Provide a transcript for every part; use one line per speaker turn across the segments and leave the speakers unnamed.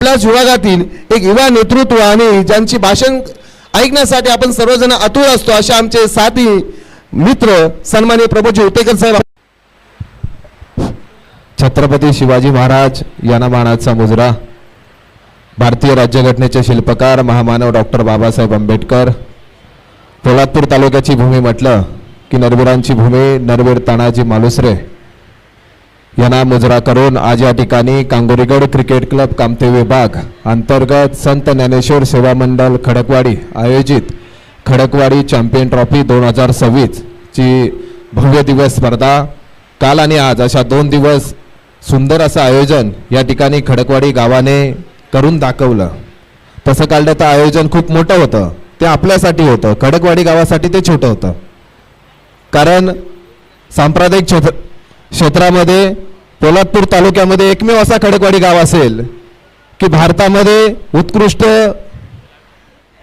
आपल्याच विभागातील एक युवा नेतृत्व आणि ज्यांची भाषण ऐकण्यासाठी आपण सर्वजण आतुर असतो असे आमचे साथी मित्र सन्माननीय प्रभूजी उतेकर साहेब.
छत्रपती शिवाजी महाराज यांना मानाचा मुजरा. भारतीय राज्यघटनेचे शिल्पकार महामानव डॉक्टर बाबासाहेब आंबेडकर. पोलादपूर तालुक्याची भूमी म्हटलं की नरवीरांची भूमी, नरवीर तानाजी मालुसरे यांना मुजरा करून आज या ठिकाणी कांगोरीगड क्रिकेट क्लब कामते विभाग अंतर्गत संत ज्ञानेश्वर सेवा मंडळ खडकवाडी आयोजित खडकवाडी चॅम्पियन ट्रॉफी 2026 ची भव्य दिवस स्पर्धा काल आणि आज अशा 2 दिवस सुंदर असं आयोजन या ठिकाणी खडकवाडी गावाने करून दाखवलं. तसं काढलं तर आयोजन खूप मोठं होतं, ते आपल्यासाठी होतं, खडकवाडी गावासाठी ते छोटं होतं. कारण सांप्रदायिक क्षेत्रामध्ये पोलादपूर तालुक्यामध्ये एकमेव असा खडकवाडी गाव असेल की भारतामध्ये उत्कृष्ट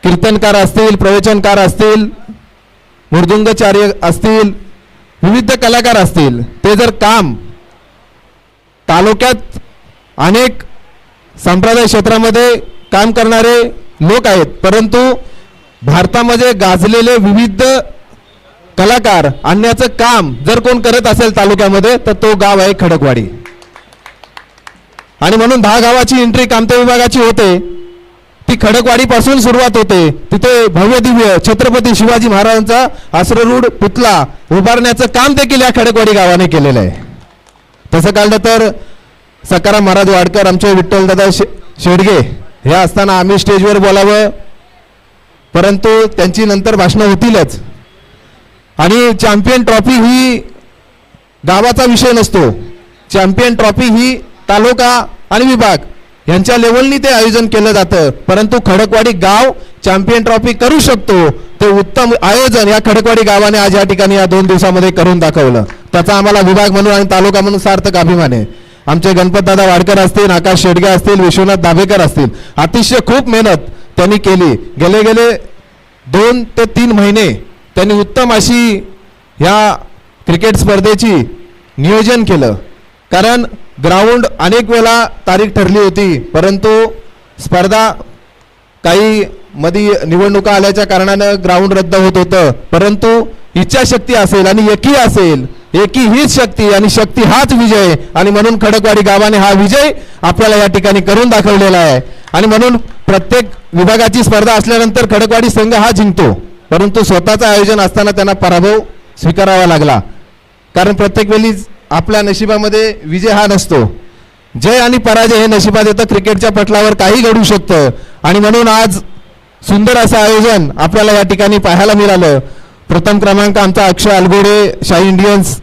कीर्तनकार असतील, प्रवचनकार असतील, मृदुंगचार्य असतील, विविध कलाकार असतील, ते जर काम तालुक्यात अनेक संप्रदाय क्षेत्रामध्ये काम करणारे लोक आहेत, परंतु भारतामध्ये गाजलेले विविध कलाकार आणण्याचं काम जर कोण करत असेल तालुक्यामध्ये तर तो गाव आहे खडकवाडी. आणि म्हणून 10 गावाची एंट्री कामते विभागाची होते ती खडकवाडीपासून सुरुवात होते. तिथे भव्य दिव्य छत्रपती शिवाजी महाराजांचा अश्रूढ पुतळा उभारण्याचं काम देखील या खडकवाडी गावाने केलेलं आहे. तसं काढलं तर सकाराम महाराज वाडकर, आमचे विठ्ठलदादा शेडगे हे असताना आम्ही स्टेजवर बोलावं, परंतु त्यांची नंतर भाषणं होतीलच. आणि चॅम्पियन ट्रॉफी ही गावाचा विषय नसतो, चॅम्पियन ट्रॉफी ही तालुका आणि विभाग यांच्या लेवलनी ते आयोजन केलं जातं. परंतु खडकवाडी गाव चॅम्पियन ट्रॉफी करू शकतो, ते उत्तम आयोजन या खडकवाडी गावाने आज या ठिकाणी या 2 दिवसामध्ये करून दाखवलं. त्याचा आम्हाला विभाग म्हणून आणि तालुका म्हणून सार्थक अभिमान आहे. आमचे गणपतदादा वाडकर असतील, आकाश शेडगे असतील, विश्वनाथ दाभेकर असतील, अतिशय खूप मेहनत त्यांनी केली. गेले 2 ते 3 महिने त्यांनी उत्तम अशी या क्रिकेट स्पर्धेची नियोजन केलं. कारण ग्राउंड अनेक वेळा तारीख ठरली होती, परंतु स्पर्धा काही मध्ये निवडणुका आल्याच्या कारणानं ग्राउंड रद्द होत होतं. परंतु इच्छाशक्ती असेल आणि एकी असेल, एकी हीच शक्ती आणि शक्ती हाच विजय. आणि म्हणून खडकवाडी गावाने हा विजय आपल्याला या ठिकाणी करून दाखवलेला आहे. आणि म्हणून प्रत्येक विभागाची स्पर्धा असल्यानंतर खडकवाडी संघ हा जिंकतो, परंतु स्वतःचं आयोजन असताना त्यांना पराभव स्वीकारावा लागला. कारण प्रत्येक वेळी आपल्या नशिबामध्ये विजय हा नसतो, जय आणि पराजय हे नशिबात येतं. क्रिकेटच्या पटलावर काही घडू शकतं. आणि म्हणून आज सुंदर असं आयोजन आपल्याला या ठिकाणी पाहायला मिळालं. प्रथम क्रमांक आमचा अक्षय अलगोडे शाही इंडियन्स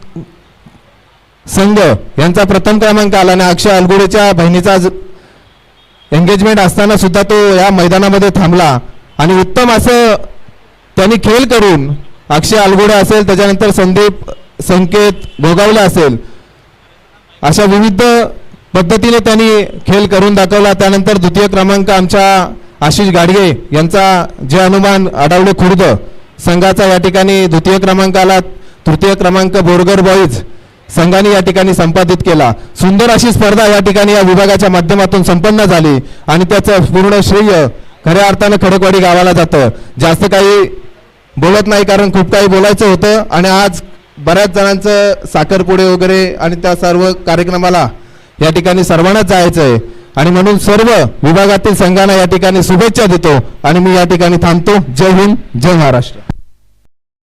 संघ यांचा प्रथम क्रमांक आला आणि अक्षय अलगोडेच्या बहिणीचा एंगेजमेंट असताना सुद्धा तो या मैदानामध्ये थांबला आणि उत्तम असं त्यांनी खेळ करून अक्षय अलगोडे असेल, त्याच्यानंतर संदीप संकेत गोगावला असेल, अशा विविध पद्धतीने त्यांनी खेळ करून दाखवला. त्यानंतर द्वितीय क्रमांक आमच्या आशिष गाडगे यांचा जे हनुमान आडावले खुर्द संघाचा या ठिकाणी द्वितीय क्रमांक आला. तृतीय क्रमांक बोरगर बॉईज संघाने या ठिकाणी संपादित केला. सुंदर अशी स्पर्धा या ठिकाणी या विभागाच्या माध्यमातून संपन्न झाली आणि त्याचं पूर्ण श्रेय खऱ्या अर्थानं खडकवाडी गावाला जातं. जास्त काही बोलत नाही कारण खूप काही बोलायचं होतं आणि आज बऱ्याच जणांचं साखरपुडे वगैरे आणि त्या सर्व कार्यक्रमाला या ठिकाणी सर्वांनाच जायचं आहे. आणि म्हणून सर्व विभागातील संघांना या ठिकाणी शुभेच्छा देतो आणि मी या ठिकाणी थांबतो. जय हिंद, जय महाराष्ट्र.